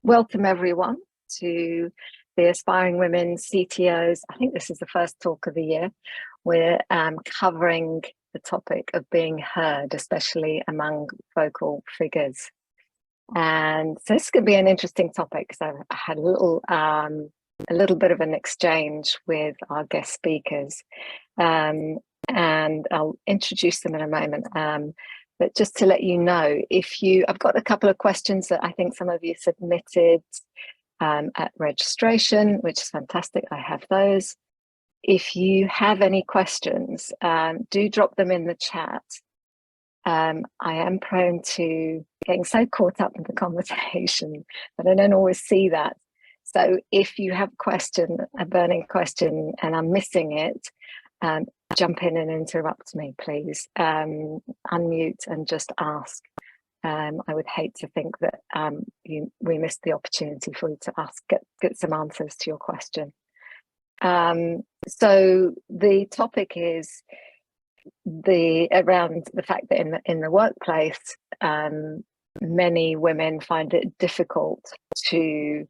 welcome everyone to the Aspiring Women CTOs. I think this is the first talk of the year. We're covering the topic of being heard, especially among vocal figures. And so this is going to be an interesting topic because I had a little bit of an exchange with our guest speakers, and I'll introduce them in a moment. But just to let you know, I've got a couple of questions that I think some of you submitted at registration, which is fantastic. I have those. If you have any questions, do drop them in the chat. I am prone to getting so caught up in the conversation that I don't always see that. So if you have a burning question, and I'm missing it, jump in and interrupt me, please. Unmute and just ask. I would hate to think that we missed the opportunity for you to ask, get some answers to your question. So the topic is around the fact that in the workplace, many women find it difficult to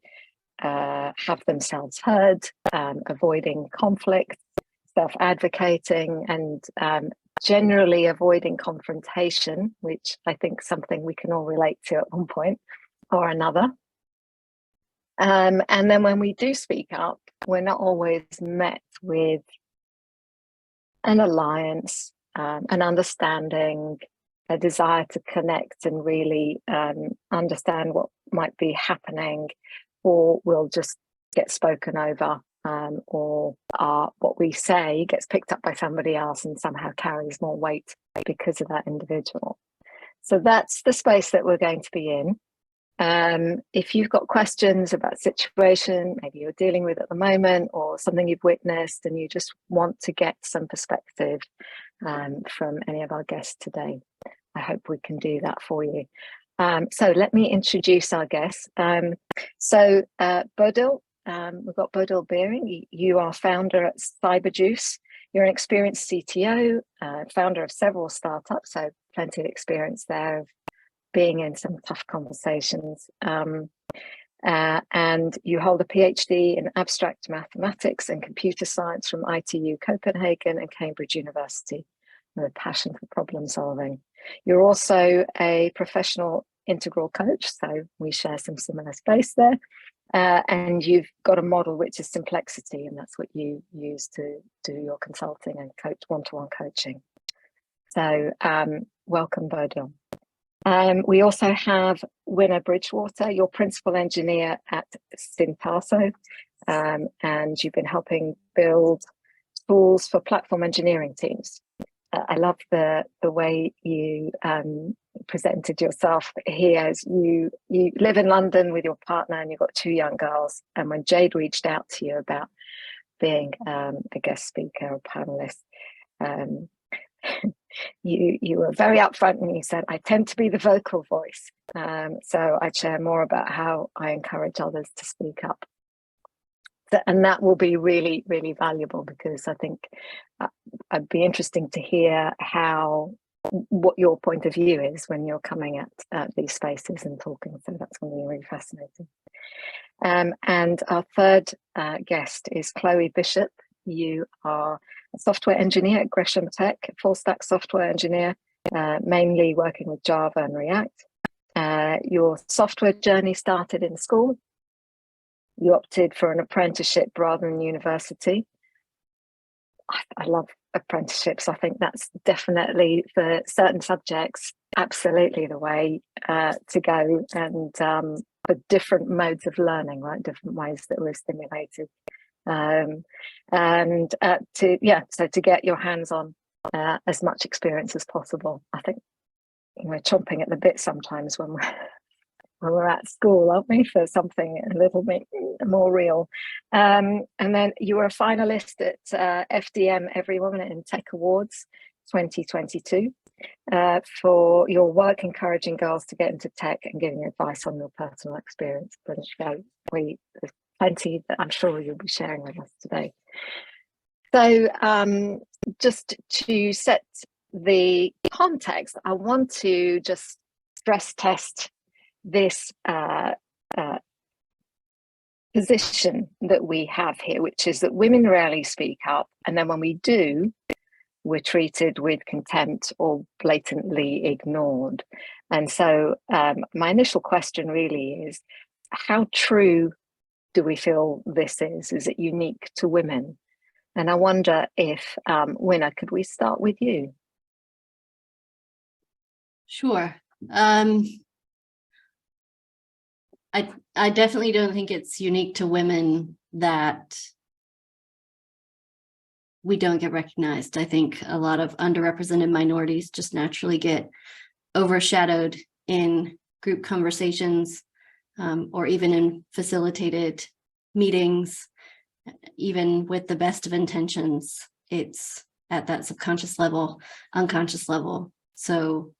have themselves heard, avoiding conflict, self-advocating, and generally avoiding confrontation, which I think is something we can all relate to at one point or another. And then when we do speak up, we're not always met with an alliance, an understanding, a desire to connect and really understand what might be happening, or we'll just get spoken over, or what we say gets picked up by somebody else and somehow carries more weight because of that individual. So that's the space that we're going to be in. If you've got questions about a situation maybe you're dealing with at the moment, or something you've witnessed and you just want to get some perspective from any of our guests today, I hope we can do that for you. So let me introduce our guests. Bodil, we've got Bodil Beering. You are founder at Cyberjuice. You're an experienced CTO, founder of several startups, so plenty of experience there of being in some tough conversations. And you hold a PhD in abstract mathematics and computer science from ITU Copenhagen and Cambridge University, with a passion for problem solving. You're also a professional integral coach, so we share some similar space there. And you've got a model which is Simplexity, and that's what you use to do your consulting and coach one-to-one coaching. So welcome, Bodil. We also have Winner Bridgewater, your principal engineer at Syntaso, and you've been helping build tools for platform engineering teams. I love the way you presented yourself here. As you live in London with your partner and you've got 2 young girls, and when Jade reached out to you about being a guest speaker or panelist, you were very upfront and you said, I tend to be the vocal voice. So I'd share more about how I encourage others to speak up. And that will be really, really valuable, because I think it'd be interesting to hear what your point of view is when you're coming at these spaces and talking. So that's going to be really fascinating. And our third guest is Chloe Bishop. You are a software engineer at Gresham Tech, full stack software engineer, mainly working with Java and React. Your software journey started in school. You opted for an apprenticeship rather than university. I love apprenticeships. I think that's definitely, for certain subjects, absolutely the way to go, and for different modes of learning, right? Different ways that we're stimulated. So to get your hands on as much experience as possible. I think we're chomping at the bit sometimes when we're at school, aren't we, for something a little bit more real. And then you were a finalist at FDM Every Woman in Tech Awards 2022 for your work encouraging girls to get into tech and giving advice on your personal experience. But there's plenty that I'm sure you'll be sharing with us today. So just to set the context, I want to just stress test this position that we have here, which is that women rarely speak up, and then when we do, we're treated with contempt or blatantly ignored. And so my initial question really is, how true do we feel this is? Is it unique to women? And I wonder if, Winner, could we start with you? Sure. I definitely don't think it's unique to women that we don't get recognized. I think a lot of underrepresented minorities just naturally get overshadowed in group conversations, or even in facilitated meetings. Even with the best of intentions, it's at that subconscious level, unconscious level. So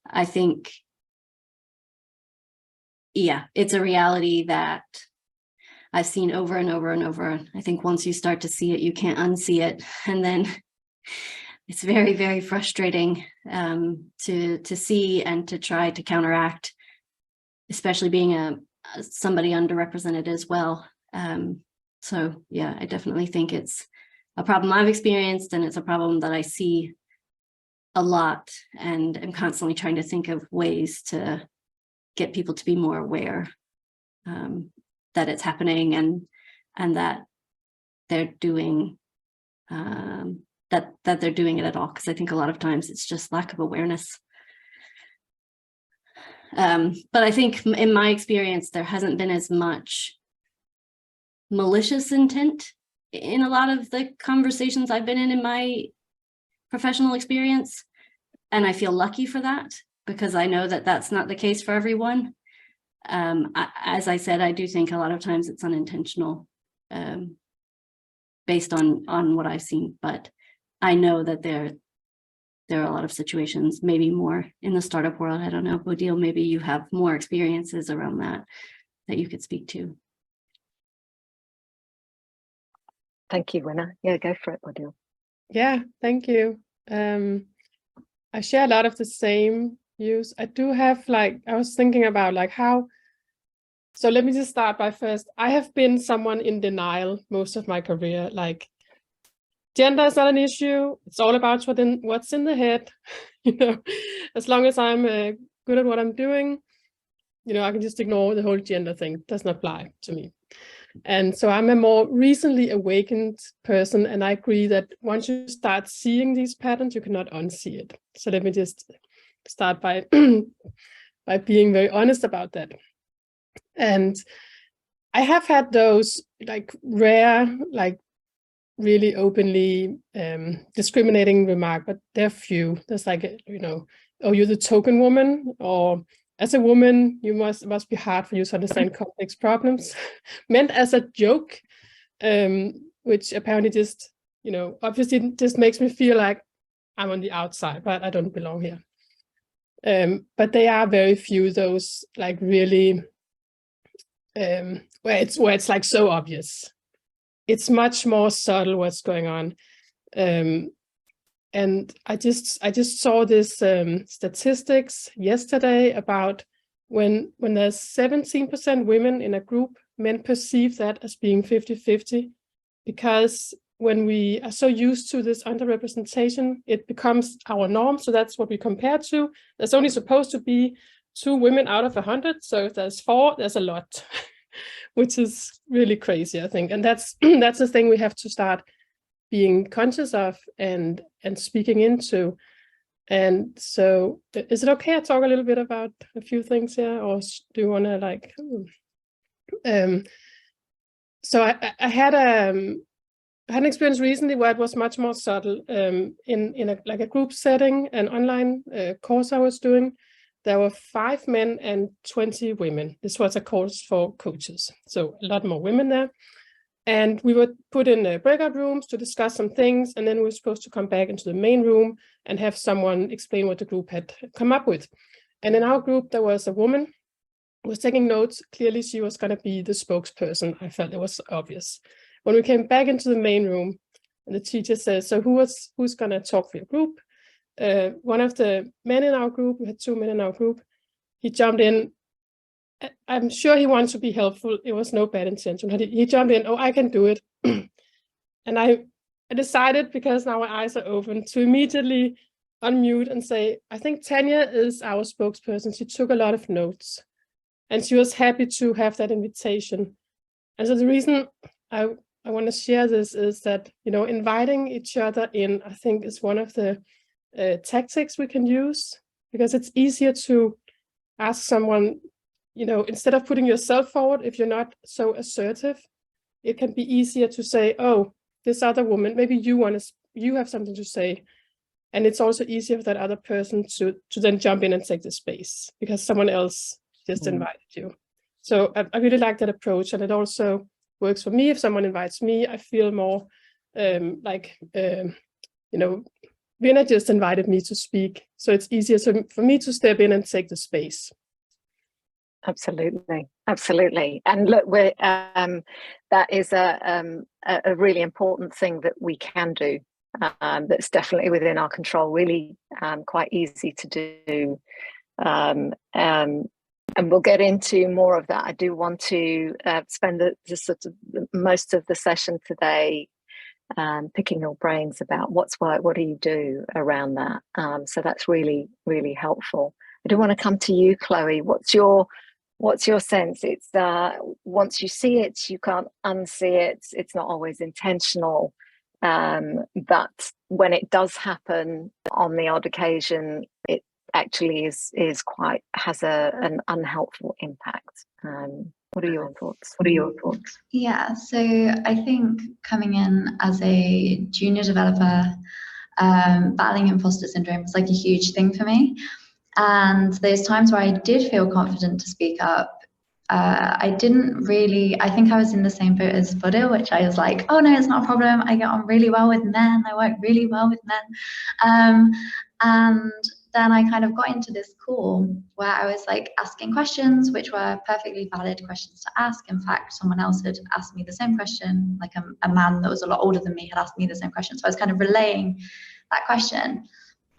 I think, yeah, it's a reality that I've seen over and over and over. I think once you start to see it, you can't unsee it. And then it's very, very frustrating to see and to try to counteract, especially being somebody underrepresented as well. So yeah, I definitely think it's a problem I've experienced, and it's a problem that I see a lot, and I'm constantly trying to think of ways to get people to be more aware that it's happening, and that they're doing that they're doing it at all, because I think a lot of times it's just lack of awareness. But I think in my experience, there hasn't been as much malicious intent in a lot of the conversations I've been in my professional experience. And I feel lucky for that, because I know that that's not the case for everyone. As I said, I do think a lot of times it's unintentional, based on what I've seen, but I know that there are a lot of situations, maybe more in the startup world. I don't know, Bodil, maybe you have more experiences around that you could speak to. Thank you, Winner. Yeah, go for it, Bodil. Yeah, thank you. I share a lot of the same views. I do have, I was thinking about how, so let me just start by first, I have been someone in denial most of my career. Gender is not an issue. It's all about what's in the head. As long as I'm good at what I'm doing, I can just ignore the whole gender thing. It doesn't apply to me. And so I'm a more recently awakened person, and I agree that once you start seeing these patterns, you cannot unsee it. So let me just start by by being very honest about that. And I have had those rare, really openly discriminating remark, but they're few. There's oh, you're the token woman, or as a woman, you must be hard for you to understand complex problems, meant as a joke, which apparently just, obviously just makes me feel like I'm on the outside, but I don't belong here. But they are very few, those really, where it's so obvious. It's much more subtle what's going on. And I just saw this statistics yesterday about when there's 17% women in a group, men perceive that as being 50-50, because when we are so used to this underrepresentation, it becomes our norm. So that's what we compare to. There's only supposed to be 2 women out of 100. So if there's 4, there's a lot, which is really crazy, I think. And that's the thing we have to start being conscious of and speaking into. And so is it okay I talk a little bit about a few things here, or do you want to so I had an experience recently where it was much more subtle, in a group setting, an online course I was doing. There were 5 men and 20 women. This was a course for coaches, so a lot more women there. And we were put in breakout rooms to discuss some things, and then we were supposed to come back into the main room and have someone explain what the group had come up with. And in our group, there was a woman who was taking notes. Clearly, she was going to be the spokesperson. I felt it was obvious. When we came back into the main room, and the teacher says, so who's going to talk for your group? One of the men in our group, we had 2 men in our group, he jumped in I'm sure he wants to be helpful. It was no bad intention. He jumped in, oh, I can do it. And I decided, because now my eyes are open, to immediately unmute and say, I think Tanya is our spokesperson. She took a lot of notes and she was happy to have that invitation. And so the reason I want to share this is that, you know, inviting each other in, I think, is one of the tactics we can use, because it's easier to ask someone, you know, instead of putting yourself forward, if you're not so assertive, it can be easier to say, oh, this other woman, maybe you have something to say. And it's also easier for that other person to then jump in and take the space because someone else just invited you. So I really like that approach. And it also works for me. If someone invites me, I feel more you know, Vina just invited me to speak. So it's easier for me to step in and take the space. Absolutely, absolutely. And look, we're that is a really important thing that we can do. That's definitely within our control. Really, quite easy to do. And we'll get into more of that. I do want to spend the sort of most of the session today picking your brains about what's what do you do around that. So that's really, really helpful. I do want to come to you, Chloe. What's your sense? It's once you see it, you can't unsee it. It's not always intentional, but when it does happen on the odd occasion, it actually has an unhelpful impact. What are your thoughts? Yeah, so I think coming in as a junior developer, battling imposter syndrome was like a huge thing for me. And those times where I did feel confident to speak up, I think I was in the same boat as Bodil, which I was like, oh no, it's not a problem. I get on really well with men. I work really well with men. And then I kind of got into this call where I was like asking questions, which were perfectly valid questions to ask. In fact, someone else had asked me the same question, like a man that was a lot older than me had asked me the same question. So I was kind of relaying that question.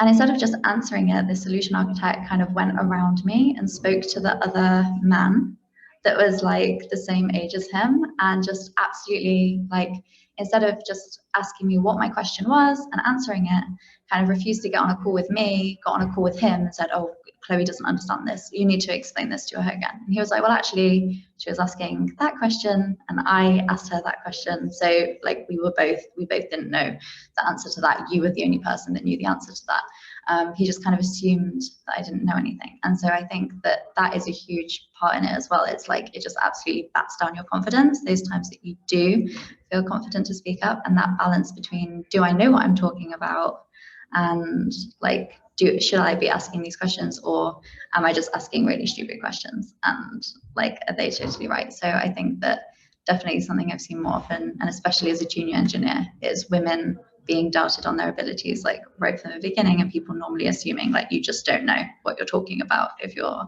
And instead of just answering it, the solution architect kind of went around me and spoke to the other man that was like the same age as him, and just absolutely, like, instead of just asking me what my question was and answering it, kind of refused to get on a call with me, got on a call with him and said, oh, Chloe doesn't understand this. You need to explain this to her again. And he was like, well, actually, she was asking that question and I asked her that question. So like we both didn't know the answer to that. You were the only person that knew the answer to that. He just kind of assumed that I didn't know anything. And so I think that is a huge part in it as well. It's like, it just absolutely bats down your confidence those times that you do feel confident to speak up, and that balance between, do I know what I'm talking about? And like, should I be asking these questions, or am I just asking really stupid questions? And like, are they totally right? So I think that definitely something I've seen more often, and especially as a junior engineer, is women being doubted on their abilities, like right from the beginning, and people normally assuming like you just don't know what you're talking about if you're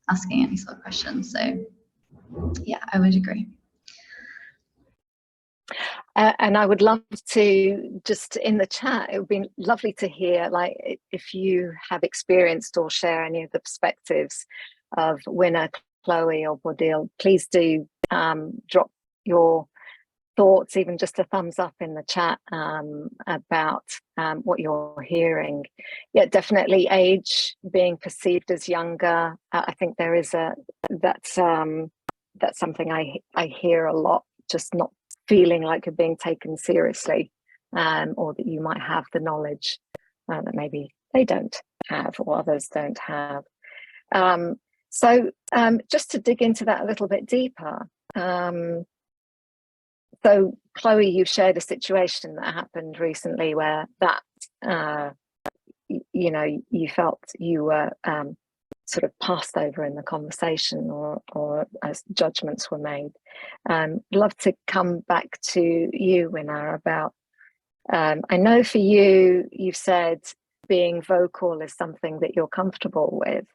asking any sort of questions. So yeah, I would agree. And I would love to, just in the chat, it would be lovely to hear, like, if you have experienced or share any of the perspectives of Winner, Chloe or Bodil. Please do drop your thoughts, even just a thumbs up in the chat about what you're hearing. Yeah, definitely age being perceived as younger. I think there is that's something I hear a lot, just not feeling like you're being taken seriously, or that you might have the knowledge that maybe they don't have or others don't have. So just to dig into that a little bit deeper, so Chloe, you shared a situation that happened recently where that you know, you felt you were sort of passed over in the conversation, or as judgments were made. Love to come back to you, Winner, about I know for you, you've said being vocal is something that you're comfortable with.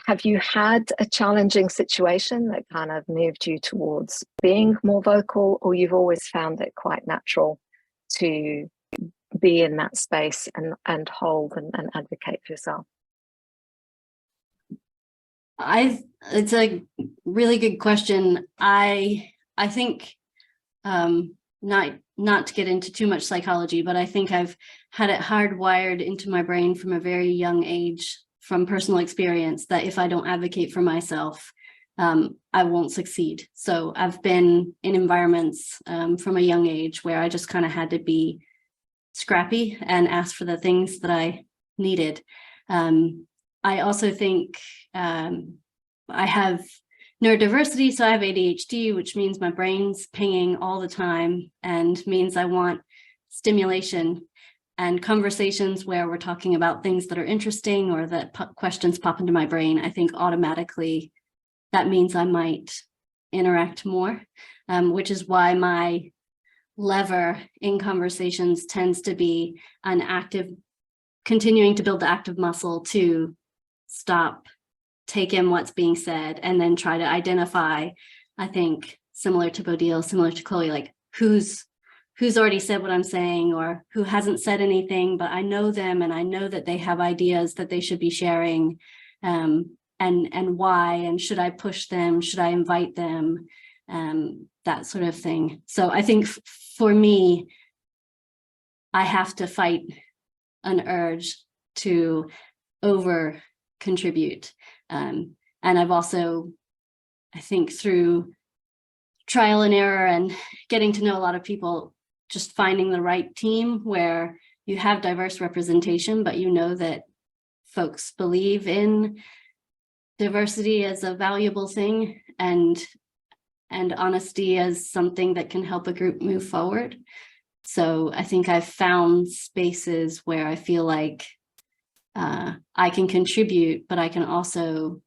Have you had a challenging situation that kind of moved you towards being more vocal, or you've always found it quite natural to be in that space and hold and advocate for yourself? It's a really good question. I think not to get into too much psychology, but I think I've had it hardwired into my brain from a very young age, from personal experience, that if I don't advocate for myself, I won't succeed. So I've been in environments from a young age where I just kind of had to be scrappy and ask for the things that I needed. I also think I have neurodiversity, so I have ADHD, which means my brain's pinging all the time and means I want stimulation and conversations where we're talking about things that are interesting or that questions pop into my brain. I think automatically that means I might interact more, which is why my lever in conversations tends to be an active, continuing to build the active muscle to stop, take in what's being said, and then try to identify, I think, similar to Bodil, similar to Chloe, like who's already said what I'm saying or who hasn't said anything, but I know them and I know that they have ideas that they should be sharing, and why, and should I push them, should I invite them, that sort of thing. So I think for me, I have to fight an urge to over contribute. And I've also, I think through trial and error and getting to know a lot of people, just finding the right team where you have diverse representation, but you know that folks believe in diversity as a valuable thing and honesty as something that can help a group move forward. So I think I've found spaces where I feel like I can contribute, but I can also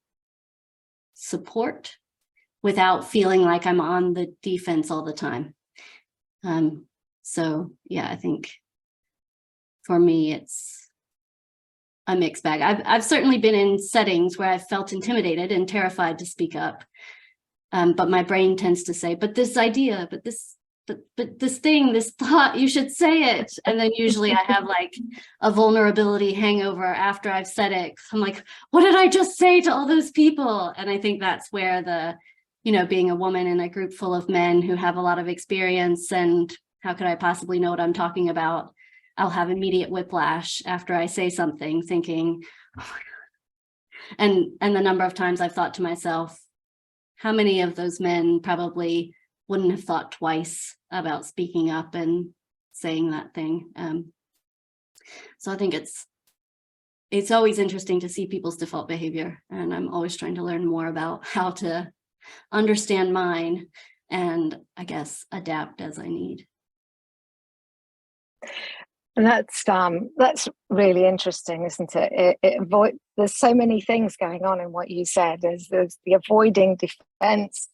support without feeling like I'm on the defense all the time. So yeah, I think for me, it's a mixed bag. I've certainly been in settings where I've felt intimidated and terrified to speak up. But my brain tends to say, but this idea, but this thing, this thought, you should say it. And then usually I have like a vulnerability hangover after I've said it. I'm like, what did I just say to all those people? And I think that's where being a woman in a group full of men who have a lot of experience and how could I possibly know what I'm talking about? I'll have immediate whiplash after I say something thinking, oh my God. And the number of times I've thought to myself, how many of those men probably wouldn't have thought twice about speaking up and saying that thing. So I think it's always interesting to see people's default behavior. And I'm always trying to learn more about how to understand mine and I guess adapt as I need. And that's really interesting, isn't it? There's so many things going on in what you said. There's the avoiding defense.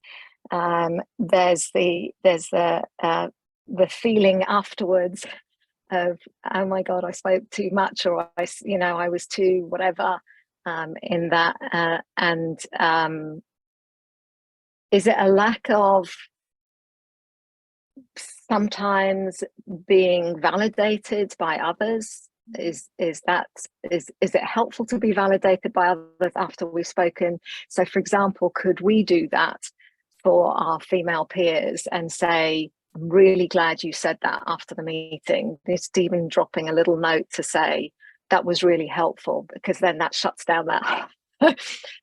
There's the feeling afterwards of, oh my God, I spoke too much, or I was too whatever in that. Is it a lack of sometimes being validated by others? Is it helpful to be validated by others after we've spoken? So for example, could we do that for our female peers and say, I'm really glad you said that after the meeting, just even dropping a little note to say that was really helpful, because then that shuts down that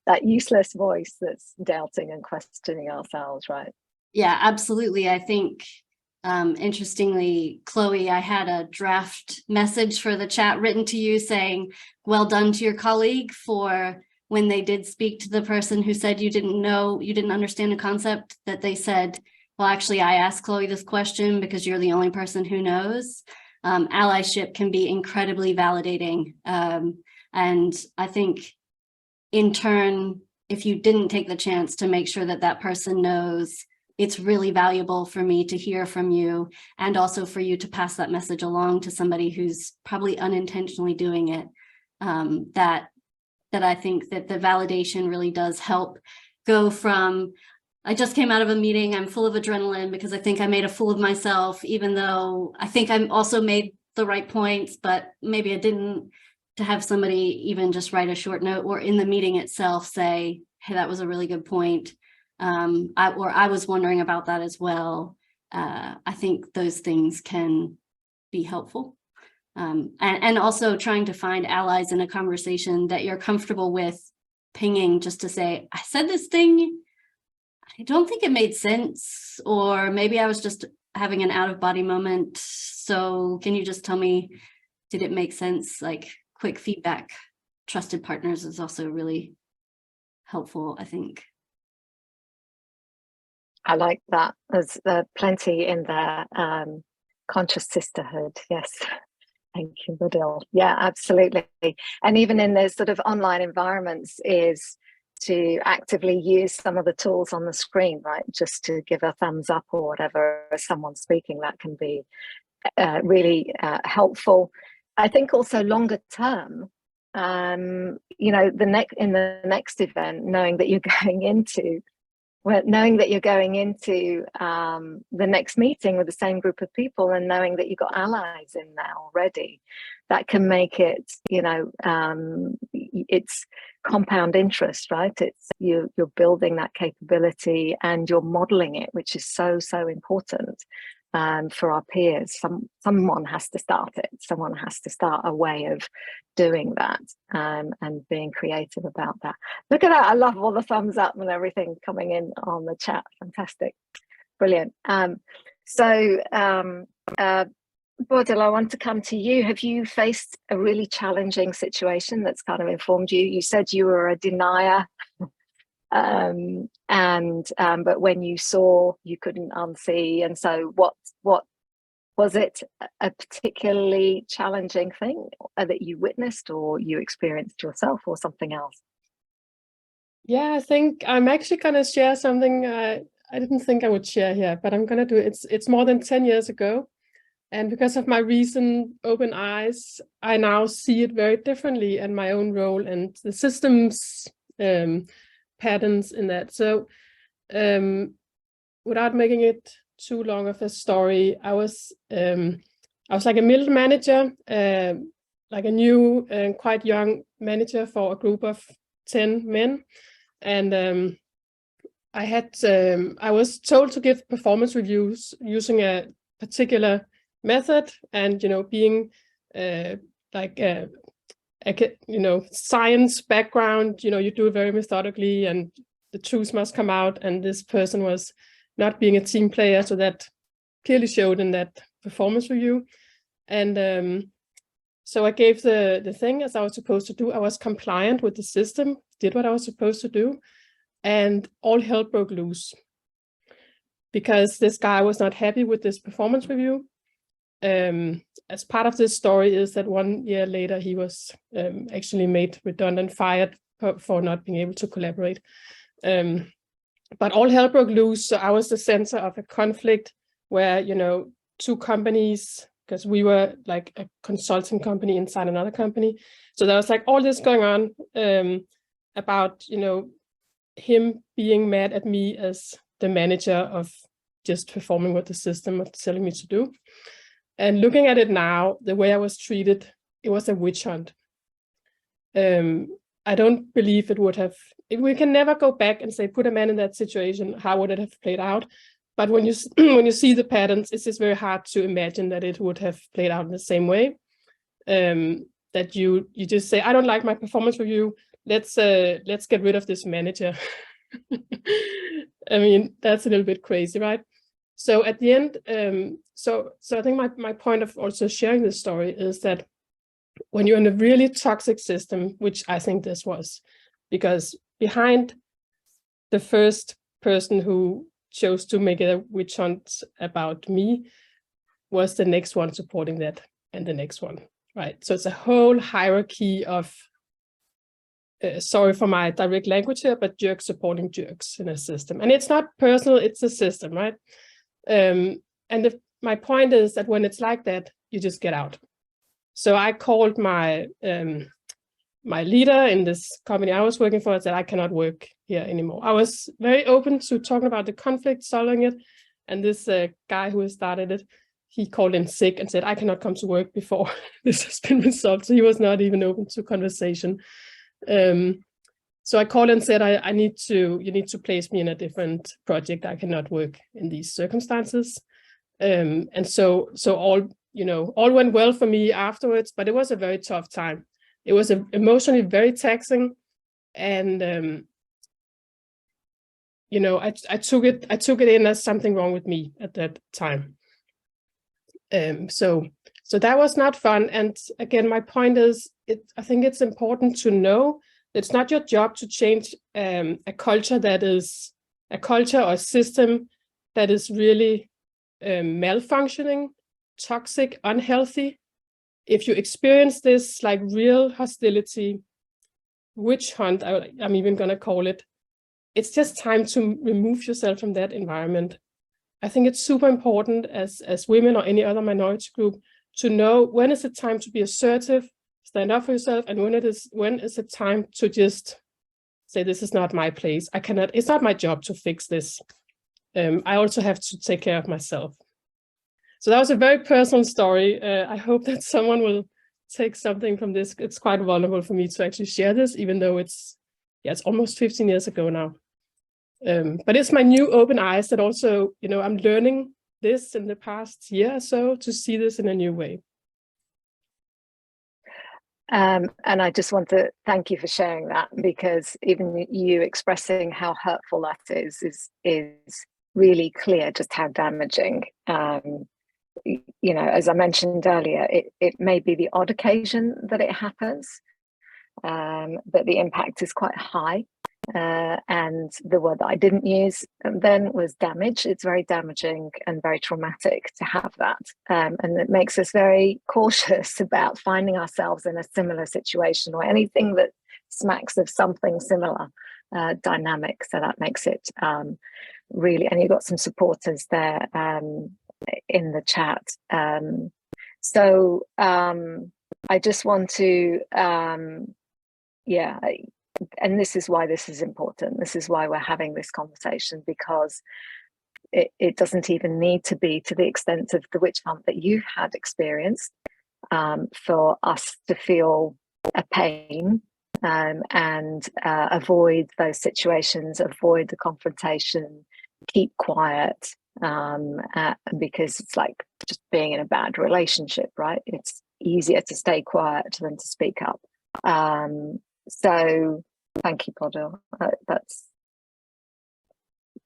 that useless voice that's doubting and questioning ourselves, right? Yeah, absolutely. I think interestingly, Chloe, I had a draft message for the chat written to you saying, well done to your colleague for when they did speak to the person who said you didn't understand a concept, that they said, well, actually, I asked Chloe this question because you're the only person who knows. Allyship can be incredibly validating. And I think in turn, if you didn't take the chance to make sure that that person knows, it's really valuable for me to hear from you, and also for you to pass that message along to somebody who's probably unintentionally doing it. That I think that the validation really does help go from, I just came out of a meeting, I'm full of adrenaline because I think I made a fool of myself, even though I think I also made the right points, but maybe I didn't, to have somebody even just write a short note or in the meeting itself say, hey, that was a really good point. I was wondering about that as well. I think those things can be helpful. And also trying to find allies in a conversation that you're comfortable with pinging, just to say, I said this thing, I don't think it made sense, or maybe I was just having an out of body moment. So can you just tell me, did it make sense? Like quick feedback. Trusted partners is also really helpful, I think. I like that. There's plenty in there. Conscious sisterhood. Yes. Thank you, Bodil. Yeah, absolutely. And even in those sort of online environments is to actively use some of the tools on the screen, right? Just to give a thumbs up or whatever as someone's speaking, that can be really helpful. I think also longer term, you know, in the next event, knowing that you're going into the next meeting with the same group of people, and knowing that you've got allies in there already, that can make it, you know, it's compound interest, right? It's you're building that capability and you're modeling it, which is so important for our peers. Someone has to start it. Someone has to start a way of doing that, and being creative about that. Look at that. I love all the thumbs up and everything coming in on the chat. Fantastic. Brilliant. Bodil, I want to come to you. Have you faced a really challenging situation that's kind of informed you? You said you were a denier, but when you saw, you couldn't unsee. And so what was it, a particularly challenging thing that you witnessed or you experienced yourself, or something else? Yeah, I think I'm actually going to share something I didn't think I would share here, but I'm going to do it. It's more than 10 years ago. And because of my recent open eyes, I now see it very differently in my own role and the systems patterns in that. So without making it too long of a story, I was like a middle manager, like a new and quite young manager for a group of 10 men. And I was told to give performance reviews using a particular method, and, you know, being science background, you know, you do it very methodically and the truth must come out. And this person was not being a team player, so that clearly showed in that performance review. And so I gave the thing as I was supposed to do. I was compliant with the system, did what I was supposed to do, and all hell broke loose because this guy was not happy with this performance review. As part of this story is that 1 year later, he was actually made redundant, fired for not being able to collaborate. But all hell broke loose. So I was the center of a conflict where, you know, two companies, because we were like a consulting company inside another company. So there was like all this going on about, you know, him being mad at me as the manager of just performing what the system was telling me to do. And looking at it now, the way I was treated, it was a witch hunt. I don't believe it would have, we can never go back and say, put a man in that situation, how would it have played out? But when you see the patterns, it's just very hard to imagine that it would have played out in the same way. That you just say, I don't like my performance review, let's get rid of this manager. I mean, that's a little bit crazy, right? So at the end, so I think my point of also sharing this story is that when you're in a really toxic system, which I think this was, because behind the first person who chose to make a witch hunt about me was the next one supporting that, and the next one, right? So it's a whole hierarchy of, sorry for my direct language here, but jerks supporting jerks in a system. And it's not personal, it's a system, right? My point is that when it's like that, you just get out. So I called my my leader in this company I was working for and said, I cannot work here anymore. I was very open to talking about the conflict, solving it. And this guy who started it, he called in sick and said, I cannot come to work before this has been resolved. So he was not even open to conversation. So So I called and said, you need to place me in a different project. I cannot work in these circumstances. And so all went well for me afterwards, but it was a very tough time. It was emotionally very taxing. And, I took it in as something wrong with me at that time. So that was not fun. And again, my point is, I think it's important to know that it's not your job to change a culture or a system that is really malfunctioning, toxic, unhealthy. If you experience this like real hostility, witch hunt, I'm even going to call it, it's just time to remove yourself from that environment. I think it's super important as women or any other minority group to know when is it time to be assertive, stand up for yourself, and when is it time to just say, this is not my place. It's not my job to fix this. I also have to take care of myself. So that was a very personal story. I hope that someone will take something from this. It's quite vulnerable for me to actually share this, even though it's almost 15 years ago now. But it's my new open eyes that also, I'm learning this in the past year or so to see this in a new way. And I just want to thank you for sharing that, because even you expressing how hurtful that is really clear just how damaging. As I mentioned earlier, it may be the odd occasion that it happens, but the impact is quite high. And the word that I didn't use then was damage. It's very damaging and very traumatic to have that. And it makes us very cautious about finding ourselves in a similar situation or anything that smacks of something similar dynamic. So that makes it really, and you've got some supporters there in the chat. So I just want to, and this is why this is important. This is why we're having this conversation, because it doesn't even need to be to the extent of the witch hunt that you've had experienced for us to feel a pain and avoid those situations, avoid the confrontation, keep quiet, because it's like just being in a bad relationship, right? It's easier to stay quiet than to speak up. So thank you, Bodil. That's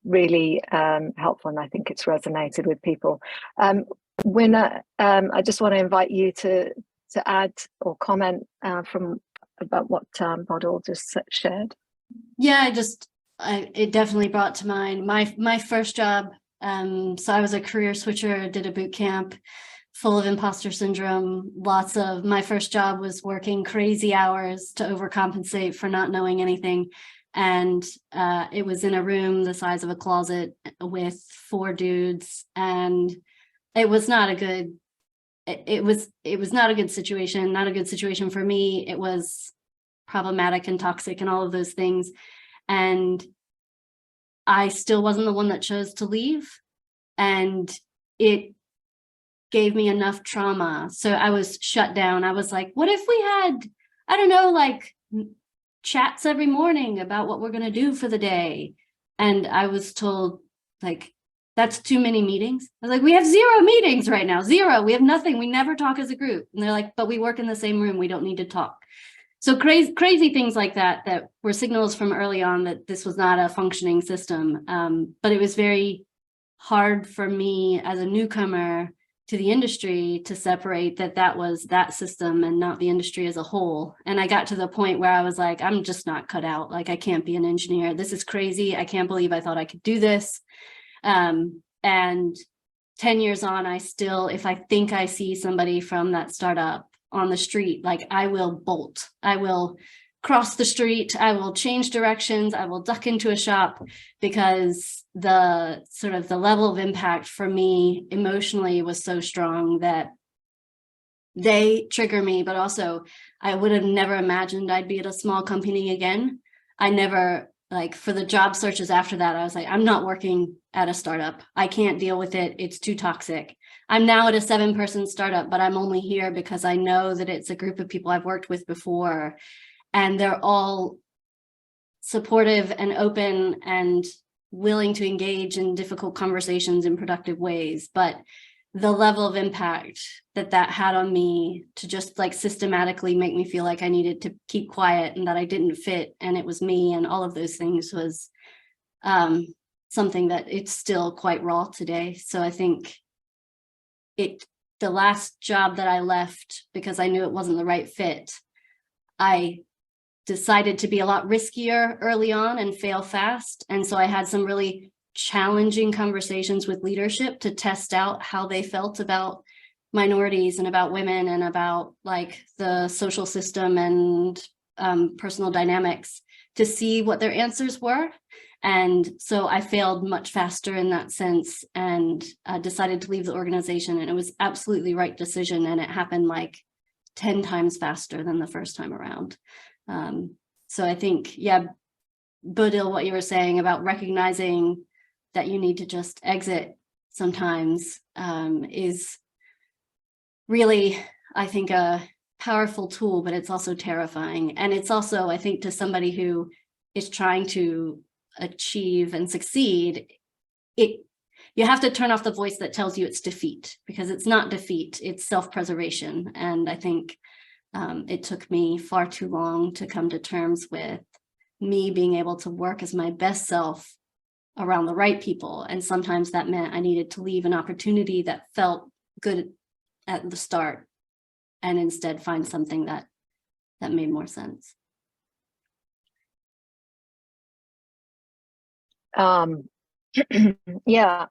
really helpful, and I think it's resonated with people. Winner, I just want to invite you to add or comment about what Bodil just shared. Yeah, it definitely brought to mind my first job. So I was a career switcher, did a boot camp full of imposter syndrome. My first job was working crazy hours to overcompensate for not knowing anything. And it was in a room the size of a closet with 4 dudes. And it was not a good, it was not a good situation for me. It was problematic and toxic and all of those things. And I still wasn't the one that chose to leave. And it gave me enough trauma. So I was shut down. I was like, what if we had, I don't know, like chats every morning about what we're going to do for the day? And I was told, like, that's too many meetings. I was like, we have 0 meetings right now. 0. We have nothing. We never talk as a group. And they're like, but we work in the same room. We don't need to talk. So crazy things like that were signals from early on that this was not a functioning system. But it was very hard for me as a newcomer to the industry to separate that was that system and not the industry as a whole. And I got to the point where I was like, I'm just not cut out. Like, I can't be an engineer. This is crazy. I can't believe I thought I could do this. And 10 years on, I still, if I think I see somebody from that startup on the street, like, I will bolt. I will cross the street. I will change directions. I will duck into a shop, because the level of impact for me emotionally was so strong that they trigger me. But also, I would have never imagined I'd be at a small company again. I never, like, for the job searches after that, I was like, I'm not working at a startup. I can't deal with it. It's too toxic. I'm now at a 7-person startup, but I'm only here because I know that it's a group of people I've worked with before. And they're all supportive and open and willing to engage in difficult conversations in productive ways. But the level of impact that that had on me to just like systematically make me feel like I needed to keep quiet and that I didn't fit and it was me and all of those things was something that it's still quite raw today. So I think the last job that I left, because I knew it wasn't the right fit, I decided to be a lot riskier early on and fail fast. And so I had some really challenging conversations with leadership to test out how they felt about minorities and about women and about like the social system and personal dynamics to see what their answers were. And so I failed much faster in that sense and decided to leave the organization. And it was absolutely the right decision. And it happened like 10 times faster than the first time around. So I think, yeah, Bodil, what you were saying about recognizing that you need to just exit sometimes is really, I think, a powerful tool, but it's also terrifying. And it's also, I think, to somebody who is trying to achieve and succeed, you have to turn off the voice that tells you it's defeat, because it's not defeat, it's self-preservation. And I think it took me far too long to come to terms with me being able to work as my best self around the right people. And sometimes that meant I needed to leave an opportunity that felt good at the start and instead find something that made more sense. Yeah,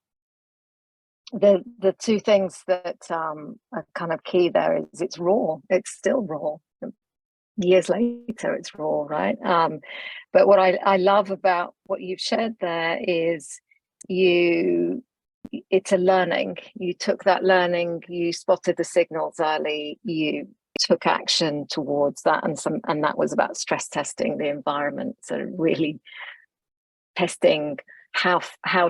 the two things that are kind of key there is it's raw. It's still raw. Years later, it's raw, right? But what I love about what you've shared there is it's a learning. You took that learning, you spotted the signals early, you took action towards that, and that was about stress testing the environment. So really testing how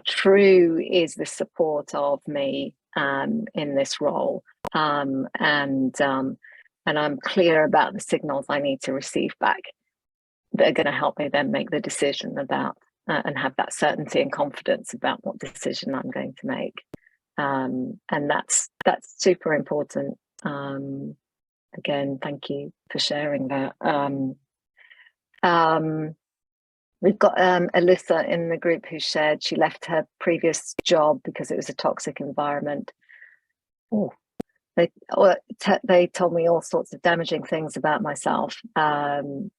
true is the support of me in this role, and I'm clear about the signals I need to receive back that are going to help me then make the decision about and have that certainty and confidence about what decision I'm going to make. And that's super important. Again, thank you for sharing that. We've got Alyssa in the group who shared she left her previous job because it was a toxic environment. Oh, they told me all sorts of damaging things about myself. And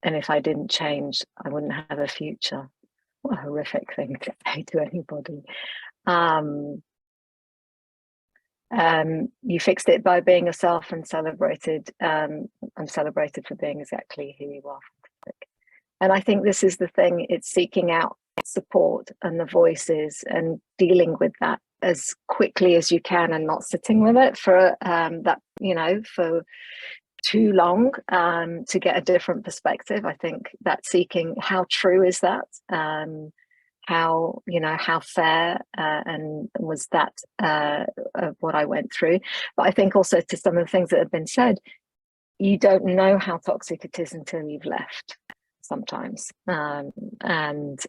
if I didn't change, I wouldn't have a future. What a horrific thing to say to anybody. You fixed it by being yourself and celebrated. I'm celebrated for being exactly who you are. And I think this is the thing, it's seeking out support and the voices and dealing with that as quickly as you can and not sitting with it for for too long to get a different perspective. I think that seeking how true is that, how fair and was that of what I went through. But I think also to some of the things that have been said, you don't know how toxic it is until you've left sometimes, and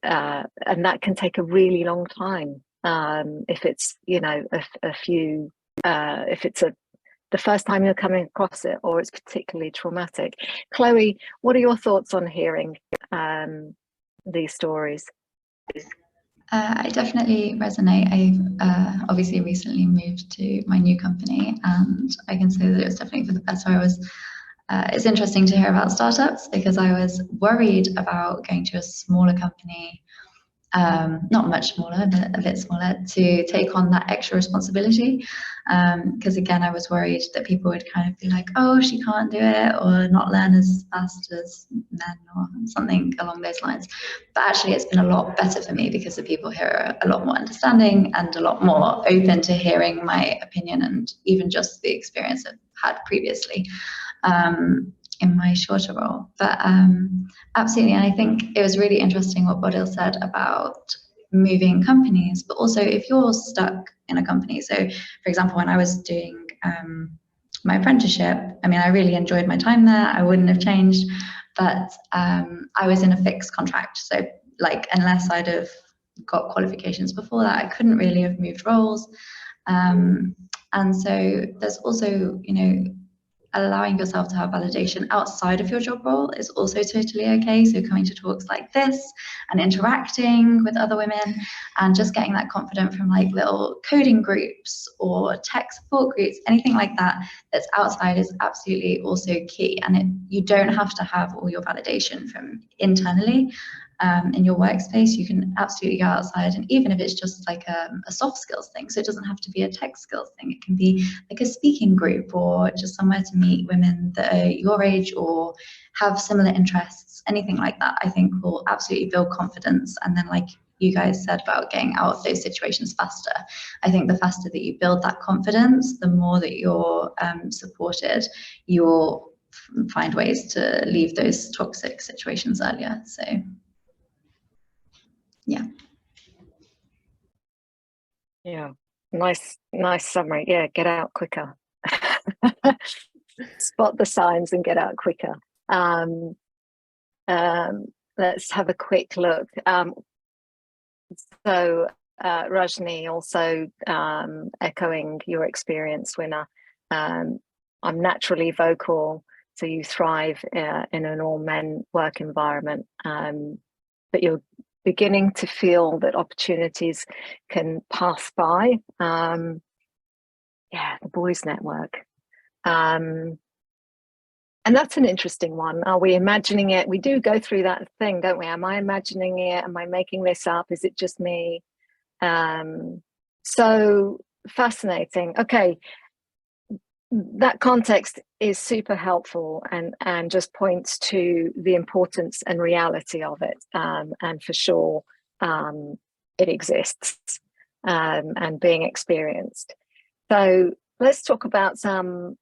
that can take a really long time if it's if it's the first time you're coming across it or it's particularly traumatic. Chloe, what are your thoughts on hearing these stories? I definitely resonate. I've obviously recently moved to my new company, and I can say that it was definitely for the better. It's interesting to hear about startups because I was worried about going to a smaller company, not much smaller, but a bit smaller, to take on that extra responsibility. Because again, I was worried that people would kind of be like, oh, she can't do it, or not learn as fast as men, or something along those lines. But actually, it's been a lot better for me because the people here are a lot more understanding and a lot more open to hearing my opinion and even just the experience I've had previously. In my shorter role, but absolutely. And I think it was really interesting what Bodil said about moving companies, but also if you're stuck in a company. So for example, when I was doing my apprenticeship, I mean, I really enjoyed my time there. I wouldn't have changed, but I was in a fixed contract. So like, unless I'd have got qualifications before that, I couldn't really have moved roles. And so there's also, you know, allowing yourself to have validation outside of your job role is also totally okay. So coming to talks like this and interacting with other women and just getting that confidence from like little coding groups or tech support groups, anything like that that's outside is absolutely also key. And you don't have to have all your validation from internally. In your workspace, you can absolutely go outside, and even if it's just like a soft skills thing, so it doesn't have to be a tech skills thing, it can be like a speaking group or just somewhere to meet women that are your age or have similar interests, anything like that, I think will absolutely build confidence. And then, like you guys said about getting out of those situations faster, I think the faster that you build that confidence, the more that you're supported, you'll find ways to leave those toxic situations earlier. So Yeah, nice summary. Yeah, get out quicker. Spot the signs and get out quicker. Let's have a quick look. So Rajni, also echoing your experience, Winner. I'm naturally vocal, so you thrive in an all-men work environment, but you're beginning to feel that opportunities can pass by. Yeah, the boys' network. And that's an interesting one. Are we imagining it? We do go through that thing, don't we? Am I imagining it? Am I making this up? Is it just me? So fascinating. Okay, that context is super helpful and just points to the importance and reality of it. And for sure, it exists and being experienced. So let's talk about some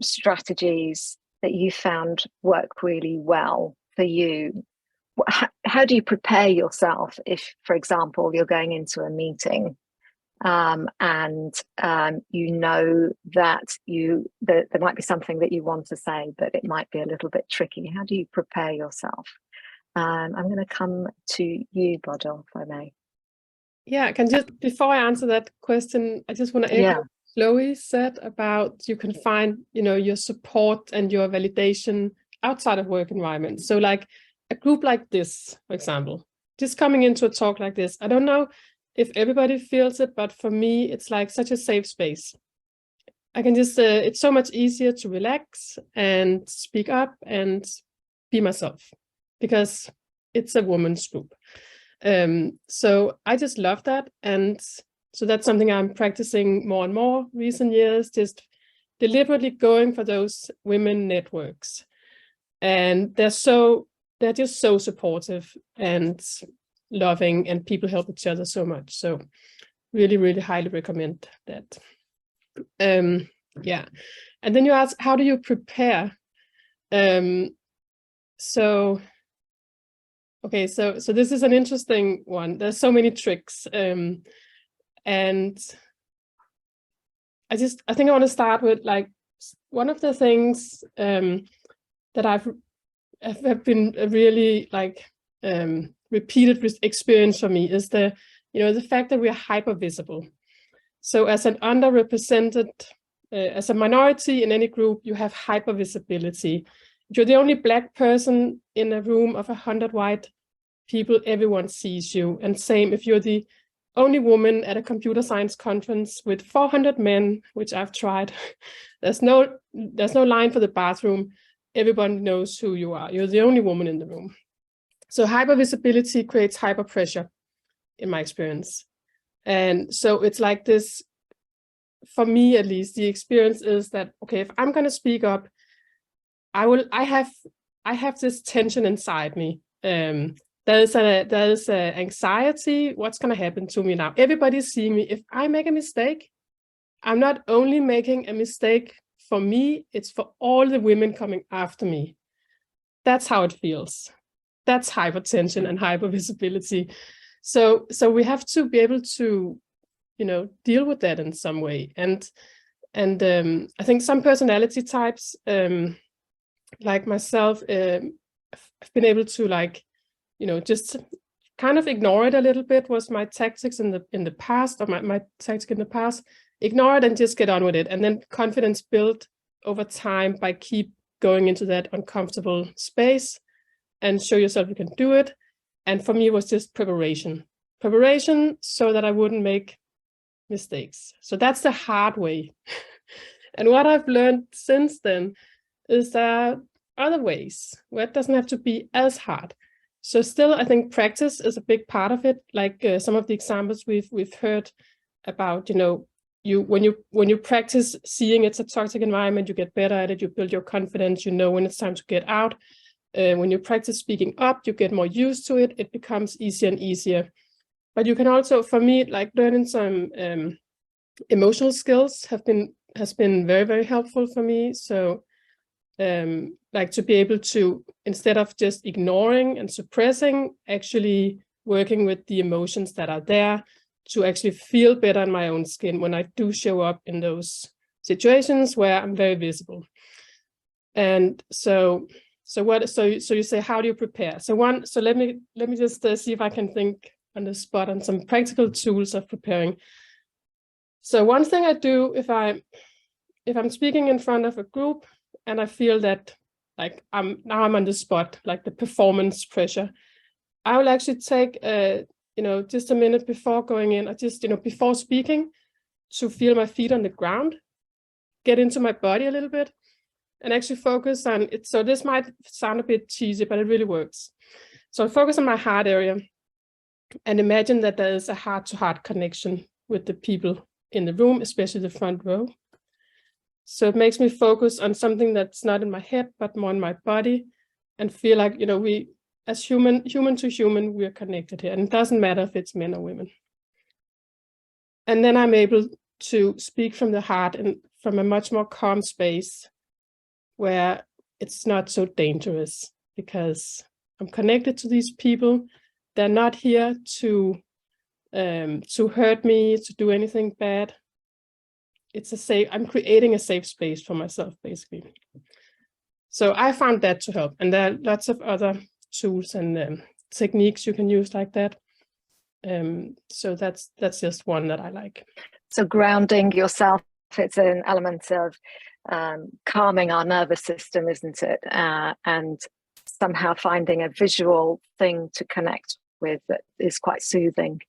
strategies that you found work really well for you. How do you prepare yourself if, for example, you're going into a meeting and you know that there might be something that you want to say, but it might be a little bit tricky? How do you prepare yourself? I'm going to come to you, Bodil, if I may. Yeah, before I answer that question, I just want to echo what Chloe said about you can find, you know, your support and your validation outside of work environment. So like a group like this, for example, just coming into a talk like this, I don't know if everybody feels it, but for me, it's like such a safe space. I can just, it's so much easier to relax and speak up and be myself because it's a woman's group. So I just love that. And so that's something I'm practicing more and more recent years, just deliberately going for those women networks. And they're just so supportive and loving, and people help each other so much. So really, really highly recommend that. Yeah. And then you ask, how do you prepare? So this is an interesting one. There's so many tricks. And I think I want to start with like one of the things that have been a really like repeated experience for me is the fact that we are hyper visible. So as an underrepresented, as a minority in any group, you have hyper visibility. If you're the only Black person in a room of 100 white people, everyone sees you. And same if you're the only woman at a computer science conference with 400 men, which I've tried. There's no line for the bathroom. Everybody knows who you are. You're the only woman in the room. So hypervisibility creates hyper pressure, in my experience. And so it's like this, for me at least, the experience is that, okay, if I'm going to speak up, I have this tension inside me. There's anxiety. What's going to happen to me now? Everybody's seeing me. If I make a mistake, I'm not only making a mistake for me, it's for all the women coming after me. That's how it feels. That's hypertension and hypervisibility. So we have to be able to, deal with that in some way. And I think some personality types like myself, I've been able to, like, you know, just kind of ignore it a little bit, was my tactics in the past, or my tactic in the past. Ignore it and just get on with it. And then confidence built over time by keep going into that uncomfortable space and show yourself you can do it. And for me, it was just preparation so that I wouldn't make mistakes. So that's the hard way. And what I've learned since then is there are other ways where it doesn't have to be as hard. So still, I think practice is a big part of it. Like some of the examples we've heard about, you know, when you practice seeing it's a toxic environment, you get better at it, you build your confidence, you know when it's time to get out. When you practice speaking up, you get more used to it, it becomes easier and easier. But you can also, for me, like learning some emotional skills has been very, very helpful for me. So like to be able to, instead of just ignoring and suppressing, actually working with the emotions that are there to actually feel better in my own skin when I do show up in those situations where I'm very visible. And so you say, how do you prepare? So let me just see if I can think on the spot on some practical tools of preparing. So one thing I do if I'm speaking in front of a group and I feel that like I'm on the spot, like the performance pressure, I will actually take just a minute before going in, or just before speaking, to feel my feet on the ground, get into my body a little bit, and actually focus on it. So this might sound a bit cheesy, but it really works. So I focus on my heart area and imagine that there is a heart-to-heart connection with the people in the room, especially the front row. So it makes me focus on something that's not in my head, but more in my body, and feel like, we, as human to human, we are connected here. And it doesn't matter if it's men or women. And then I'm able to speak from the heart and from a much more calm space where it's not so dangerous, because I'm connected to these people. They're not here to hurt me, to do anything bad. I'm creating a safe space for myself, basically. So I found that to help. And there are lots of other tools and techniques you can use like that. So that's just one that I like. So grounding yourself, it's an element of calming our nervous system, isn't it? And somehow finding a visual thing to connect with that is quite soothing,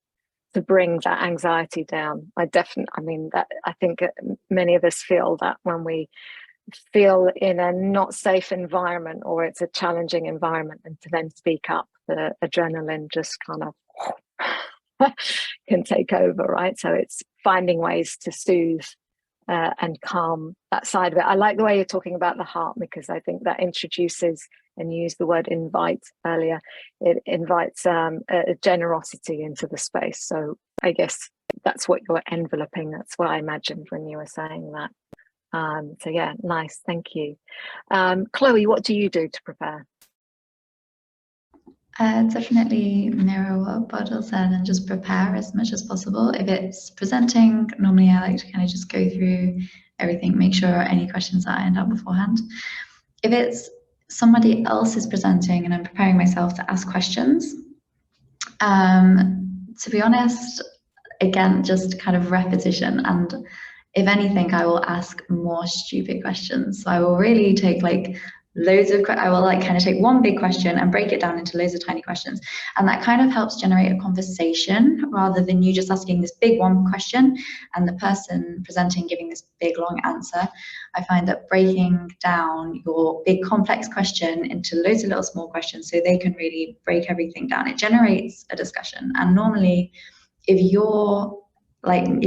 to bring that anxiety down. I think many of us feel that when we feel in a not safe environment, or it's a challenging environment, and to then speak up, the adrenaline just kind of can take over, right? So it's finding ways to soothe and calm that side of it. I like the way you're talking about the heart, because I think that introduces, and you used the word invite earlier, it invites a generosity into the space. So I guess that's what you're enveloping. That's what I imagined when you were saying that. So yeah, nice, thank you. Chloe, what do you do to prepare? Definitely mirror what Bodil said and just prepare as much as possible. If it's presenting, normally I like to kind of just go through everything, make sure any questions are ironed out beforehand. If it's somebody else is presenting and I'm preparing myself to ask questions, to be honest, again, just kind of repetition, and if anything, I will ask more stupid questions. So I will really take like I will like kind of take one big question and break it down into loads of tiny questions. And that kind of helps generate a conversation, rather than you just asking this big one question and the person presenting giving this big long answer. I find that breaking down your big complex question into loads of little small questions so they can really break everything down, it generates a discussion. And normally, if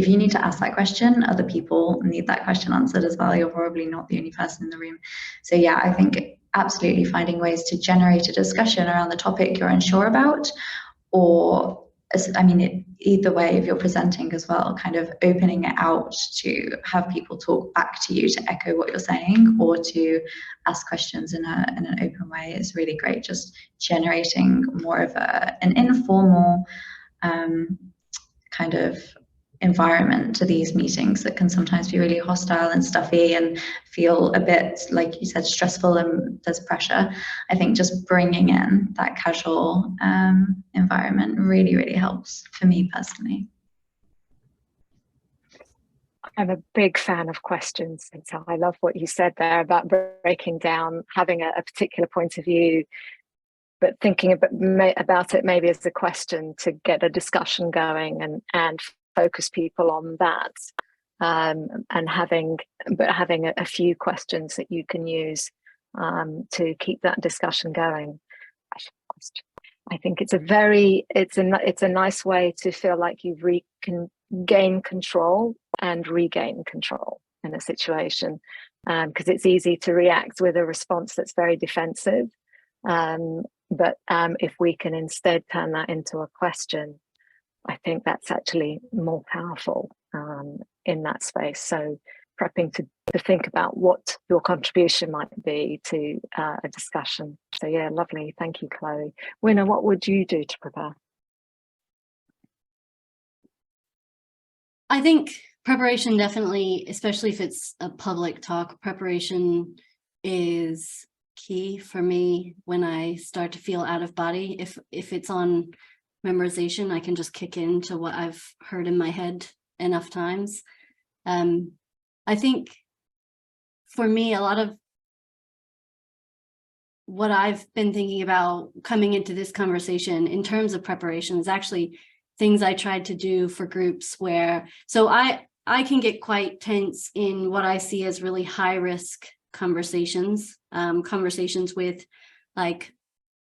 you need to ask that question, other people need that question answered as well. You're probably not the only person in the room. So yeah, I think absolutely finding ways to generate a discussion around the topic you're unsure about, or either way, if you're presenting as well, kind of opening it out to have people talk back to you to echo what you're saying, or to ask questions in an open way is really great. Just generating more of an informal kind of environment to these meetings that can sometimes be really hostile and stuffy and feel a bit, like you said, stressful and there's pressure. I think just bringing in that casual environment really, really helps for me personally. I'm a big fan of questions, and so I love what you said there about breaking down, having a particular point of view, but thinking about it maybe as a question to get a discussion going and focus people on that, and having a few questions that you can use to keep that discussion going. I think it's a nice way to feel like you can gain control and regain control in a situation, because it's easy to react with a response that's very defensive. But if we can instead turn that into a question, I think that's actually more powerful in that space. So prepping to think about what your contribution might be to a discussion. So yeah, lovely. Thank you, Chloe. Winner, what would you do to prepare? I think preparation definitely, especially if it's a public talk, preparation is key for me when I start to feel out of body. If it's on memorization, I can just kick into what I've heard in my head enough times. I think for me, a lot of what I've been thinking about coming into this conversation in terms of preparation is actually things I tried to do for groups where, so I can get quite tense in what I see as really high risk conversations, conversations with like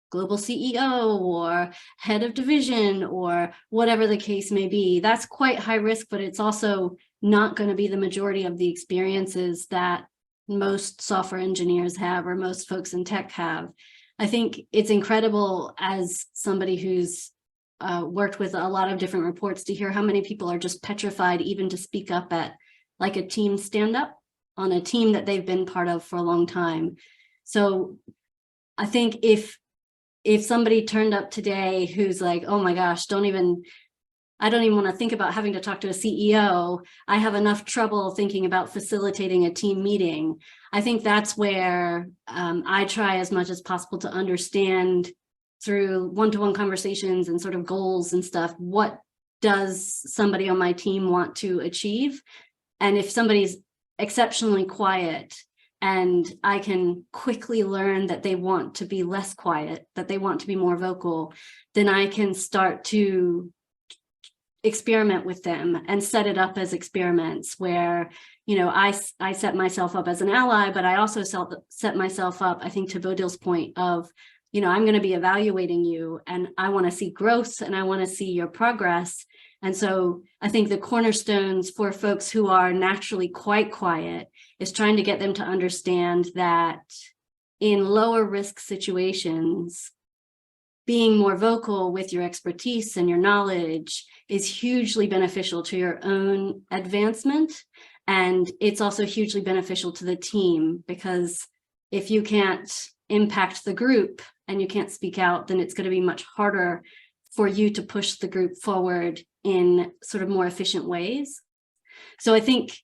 global CEO or head of division or whatever the case may be. That's quite high risk, but it's also not going to be the majority of the experiences that most software engineers have or most folks in tech have. I think it's incredible as somebody who's worked with a lot of different reports to hear how many people are just petrified even to speak up at like a team stand-up on a team that they've been part of for a long time. So I think if somebody turned up today who's like, oh my gosh, I don't even want to think about having to talk to a CEO. I have enough trouble thinking about facilitating a team meeting. I think that's where I try as much as possible to understand through one-to-one conversations and sort of goals and stuff, what does somebody on my team want to achieve? And if somebody's exceptionally quiet and I can quickly learn that they want to be less quiet, that they want to be more vocal, then I can start to experiment with them and set it up as experiments where, you know, I set myself up as an ally, but I also set myself up, I think, to Bodil's point of, you know, I'm going to be evaluating you and I want to see growth and I want to see your progress. And so I think the cornerstones for folks who are naturally quite quiet is trying to get them to understand that in lower risk situations, being more vocal with your expertise and your knowledge is hugely beneficial to your own advancement. And it's also hugely beneficial to the team, because if you can't impact the group and you can't speak out, then it's going to be much harder for you to push the group forward in sort of more efficient ways. So I think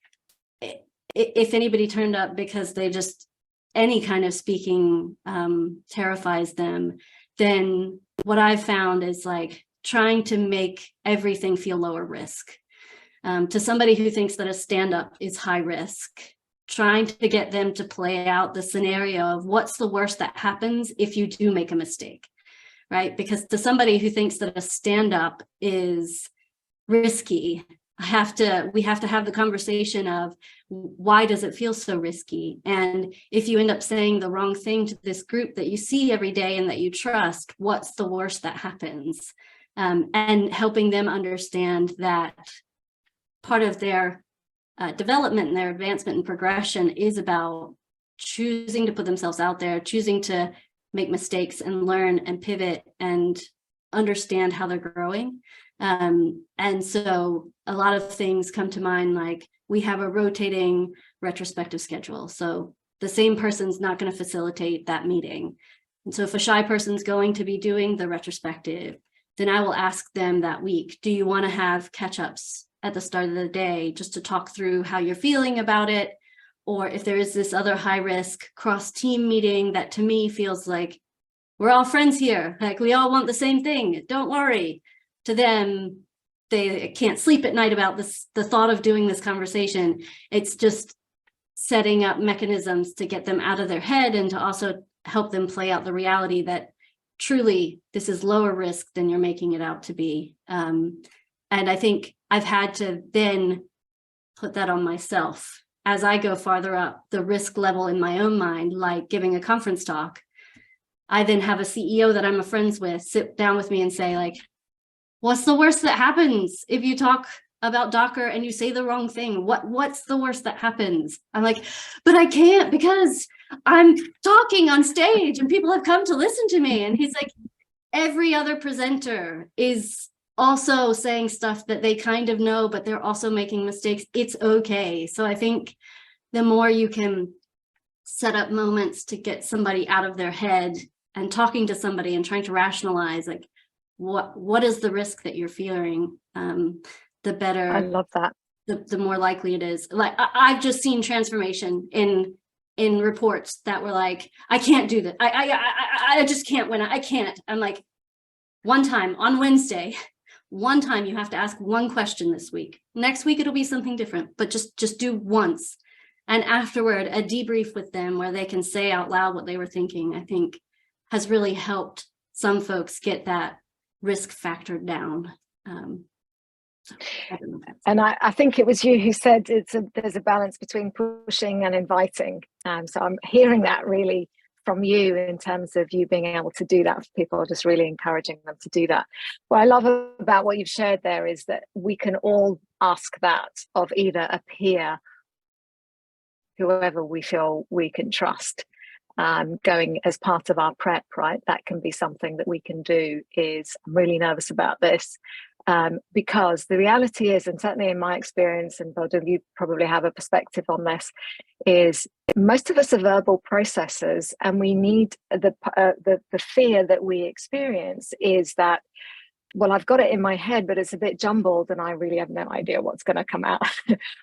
if anybody turned up because they just, any kind of speaking terrifies them, then what I've found is like trying to make everything feel lower risk. To somebody who thinks that a stand-up is high risk, trying to get them to play out the scenario of what's the worst that happens if you do make a mistake, right? Because to somebody who thinks that a stand-up is risky, we have to have the conversation of why does it feel so risky? And if you end up saying the wrong thing to this group that you see every day and that you trust, what's the worst that happens? And helping them understand that part of their development and their advancement and progression is about choosing to put themselves out there, choosing to make mistakes and learn and pivot and understand how they're growing. And so a lot of things come to mind, like we have a rotating retrospective schedule. So the same person's not going to facilitate that meeting. And so if a shy person's going to be doing the retrospective, then I will ask them that week, do you want to have catch-ups at the start of the day, just to talk through how you're feeling about it. Or if there is this other high risk cross team meeting that to me feels like we're all friends here, like we all want the same thing, don't worry. To them, they can't sleep at night about this, the thought of doing this conversation. It's just setting up mechanisms to get them out of their head and to also help them play out the reality that truly this is lower risk than you're making it out to be. And I think I've had to then put that on myself as I go farther up the risk level in my own mind, like giving a conference talk. I then have a CEO that I'm friends with sit down with me and say, like, what's the worst that happens if you talk about Docker and you say the wrong thing? What's the worst that happens? I'm like, but I can't because I'm talking on stage and people have come to listen to me. And he's like, every other presenter is also saying stuff that they kind of know, but they're also making mistakes. It's okay. So I think the more you can set up moments to get somebody out of their head and talking to somebody and trying to rationalize, like, what is the risk that you're feeling, the better. I love that. The more likely it is. Like I've just seen transformation in reports that were like, I can't do that. I just can't win. I can't. I'm like, one time on Wednesday, one time you have to ask one question this week. Next week it'll be something different, but just do once. And afterward, a debrief with them where they can say out loud what they were thinking, I think has really helped some folks get that risk factor down. And I think it was you who said there's a balance between pushing and inviting. So I'm hearing that really from you in terms of you being able to do that for people, just really encouraging them to do that. What I love about what you've shared there is that we can all ask that of either a peer, whoever we feel we can trust, going as part of our prep, right? That can be something that we can do. Is I'm really nervous about this. Because the reality is, and certainly in my experience, and Bodo, you probably have a perspective on this, is most of us are verbal processors, and we need the fear that we experience is that, well, I've got it in my head, but it's a bit jumbled, and I really have no idea what's going to come out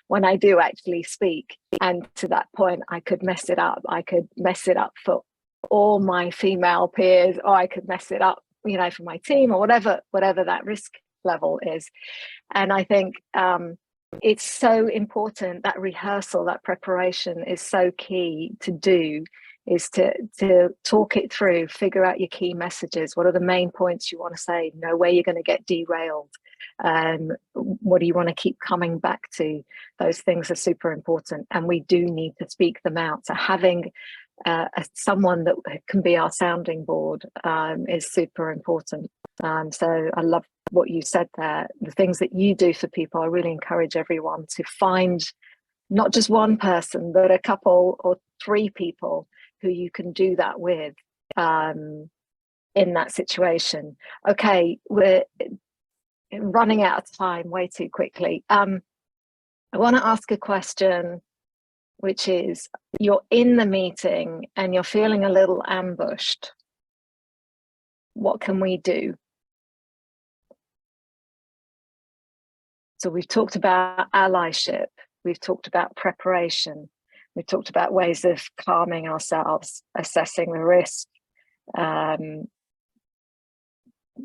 when I do actually speak. And to that point, I could mess it up. I could mess it up for all my female peers, or I could mess it up, you know, for my team, or whatever that risk level is. And I think it's so important, that rehearsal, that preparation is so key to do, is to talk it through, figure out your key messages. What are the main points you want to say? Know where you're going to get derailed. What do you want to keep coming back to? Those things are super important, and we do need to speak them out. So having someone that can be our sounding board is super important. So I love what you said there, the things that you do for people. I really encourage everyone to find not just one person, but a couple or three people who you can do that with in that situation. Okay, we're running out of time way too quickly. I want to ask a question, which is, you're in the meeting and you're feeling a little ambushed. What can we do? So we've talked about allyship, we've talked about preparation, we've talked about ways of calming ourselves, assessing the risk.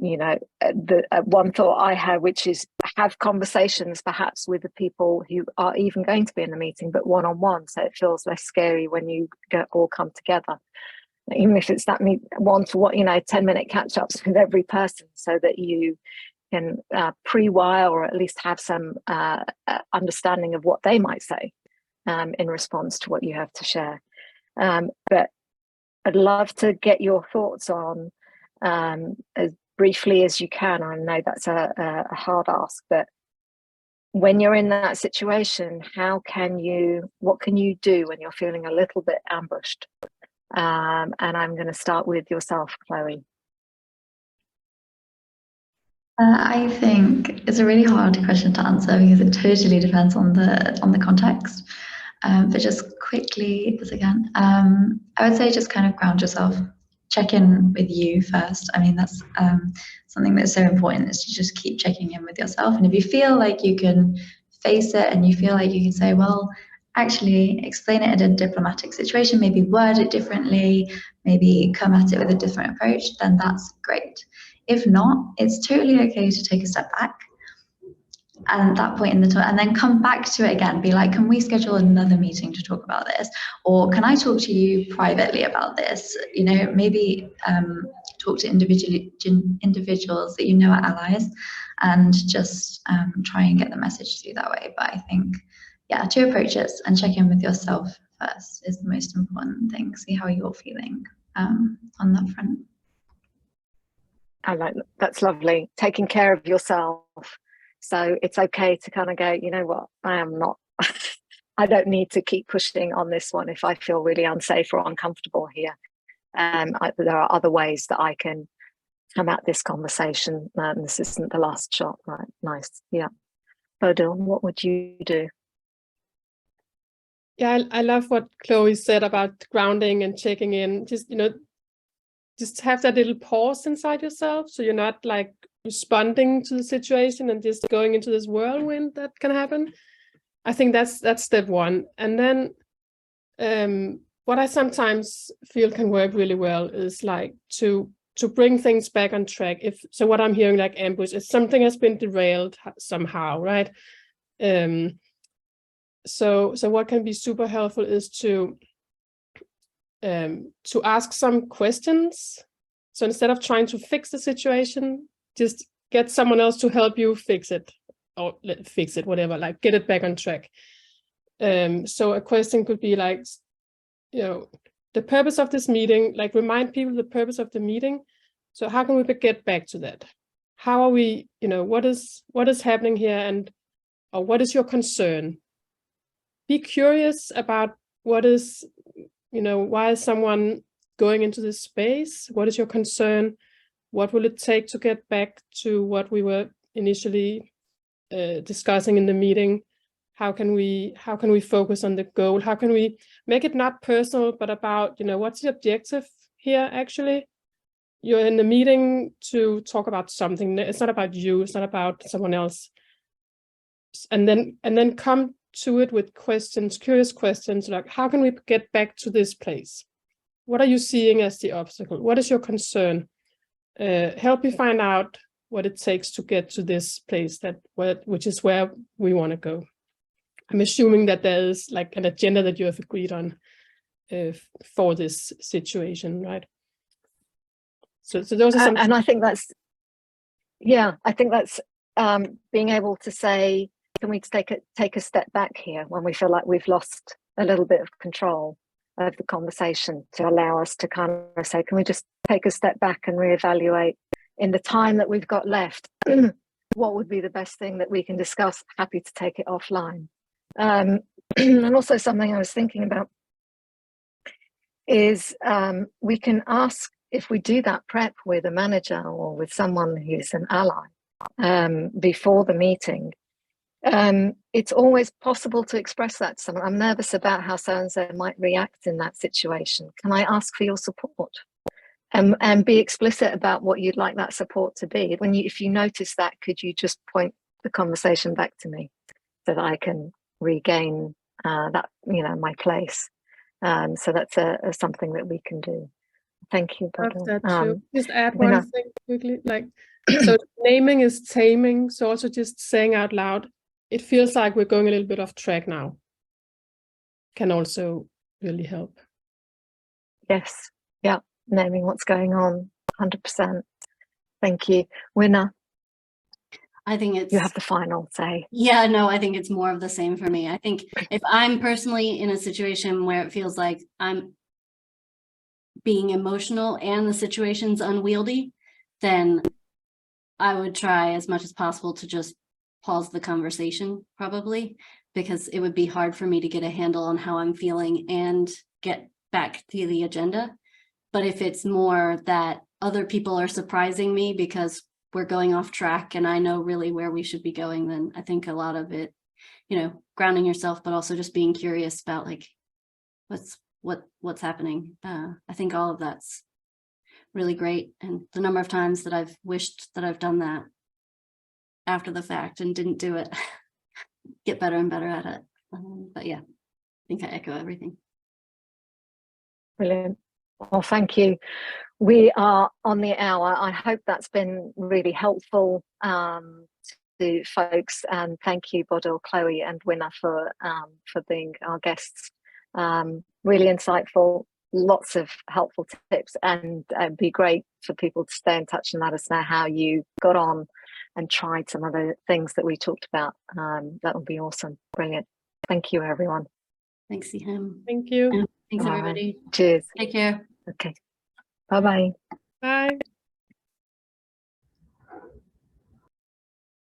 You know, the one thought I had, which is have conversations perhaps with the people who are even going to be in the meeting, but one-on-one, so it feels less scary when you all come together. Even if it's that one to what, you know, 10-minute catch-ups with every person, so that you can pre-wire or at least have some understanding of what they might say in response to what you have to share. But I'd love to get your thoughts on, as briefly as you can. I know that's a hard ask, but when you're in that situation, what can you do when you're feeling a little bit ambushed? And I'm going to start with yourself, Chloe. I think it's a really hard question to answer because it totally depends on the context. But just quickly, as again, I would say just kind of ground yourself. check in with you first. I mean, that's something that's so important, is to just keep checking in with yourself. And if you feel like you can face it and you feel like you can say, well, actually explain it in a diplomatic situation, maybe word it differently, maybe come at it with a different approach, then that's great. If not, it's totally okay to take a step back. And at that point in the time, and then come back to it again, be like, can we schedule another meeting to talk about this? Or can I talk to you privately about this? You know, maybe talk to individuals that you know are allies, and just try and get the message through that way. But I think, yeah, 2 approaches, and check in with yourself first is the most important thing. See how you're feeling on that front. I like that. That's lovely. Taking care of yourself. So it's okay to kind of go, you know what, I am not, I don't need to keep pushing on this one if I feel really unsafe or uncomfortable here. There are other ways that I can come at this conversation. This isn't the last shot, right? Nice. Yeah. Boardroom, what would you do? Yeah, I love what Chloe said about grounding and checking in. Just, you know, just have that little pause inside yourself, so you're not like responding to the situation and just going into this whirlwind that can happen. I think that's step 1. And then what I sometimes feel can work really well is like to bring things back on track. So what I'm hearing, like ambush, is something has been derailed somehow, right? So what can be super helpful is to ask some questions. So instead of trying to fix the situation, just get someone else to help you fix it, or fix it, whatever, like get it back on track. So a question could be like, you know, the purpose of this meeting, like remind people the purpose of the meeting. So how can we get back to that? How are we, you know, what is happening here, and or what is your concern? Be curious about what is, you know, why is someone going into this space? What is your concern? What will it take to get back to what we were initially discussing in the meeting? How can we focus on the goal? How can we make it not personal, but about, you know, what's the objective here actually? You're in the meeting to talk about something. It's not about you. It's not about someone else. And then come to it with questions, curious questions, like, how can we get back to this place? What are you seeing as the obstacle? What is your concern? Help me find out what it takes to get to this place, which is where we want to go. I'm assuming that there is like an agenda that you have agreed on for this situation, right? So those are some. And I think that's, yeah, I think that's being able to say, can we take a step back here when we feel like we've lost a little bit of control of the conversation, to allow us to kind of say, can we just take a step back and reevaluate in the time that we've got left, what would be the best thing that we can discuss? Happy to take it offline. And also something I was thinking about is we can ask, if we do that prep with a manager or with someone who's an ally before the meeting, it's always possible to express that to someone. I'm nervous about how so-and-so might react in that situation. Can I ask for your support? And be explicit about what you'd like that support to be. If you notice that, could you just point the conversation back to me so that I can regain that, you know, my place? So that's something that we can do. Thank you. Just add one thing quickly, like, so naming is taming. So also just saying out loud, it feels like we're going a little bit off track now, can also really help. Yes. Yeah. Naming what's going on. 100%. Thank you. Winner. I think it's, you have the final say. Yeah, no, I think it's more of the same for me. I think if I'm personally in a situation where it feels like I'm being emotional and the situation's unwieldy, then I would try as much as possible to just pause the conversation, probably, because it would be hard for me to get a handle on how I'm feeling and get back to the agenda. But if it's more that other people are surprising me because we're going off track and I know really where we should be going, then I think a lot of it, you know, grounding yourself, but also just being curious about like what's happening. I think all of that's really great. And the number of times that I've wished that I've done that after the fact and didn't do it, get better and better at it. But yeah, I think I echo everything. Brilliant. Well, thank you. We are on the hour. I hope that's been really helpful to folks, and thank you, Bodil, Chloe, and Winner for being our guests. Really insightful, lots of helpful tips, and it'd be great for people to stay in touch and let us know how you got on and tried some of the things that we talked about. That would be awesome. Brilliant. Thank you, everyone. Thanks, Heine. Thank you. Thanks, everybody. Cheers. Take care. Okay. Bye-bye. Bye.